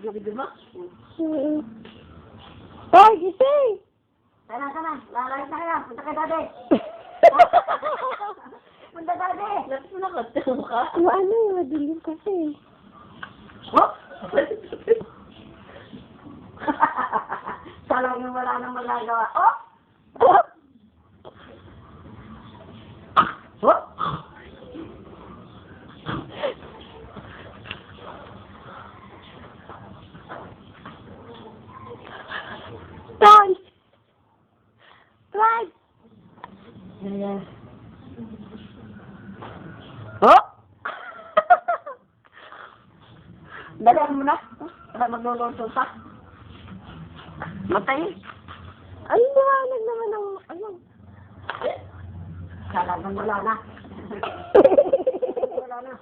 Gabi mo? Hoy, gising! Sana. Lalait na kayo. Punta kay dati. Punta dati. Lapit mo na ka. Ano, yung madilim kasi. Oh! Talagang wala nang magagawa. Oh! Oh! Oh! Ton! Right! Yan. Oh! Dalihan mo na. Para magluluto pa. Matay. Ay, liwanag naman ang, ano. Talagang wala na. Wala na.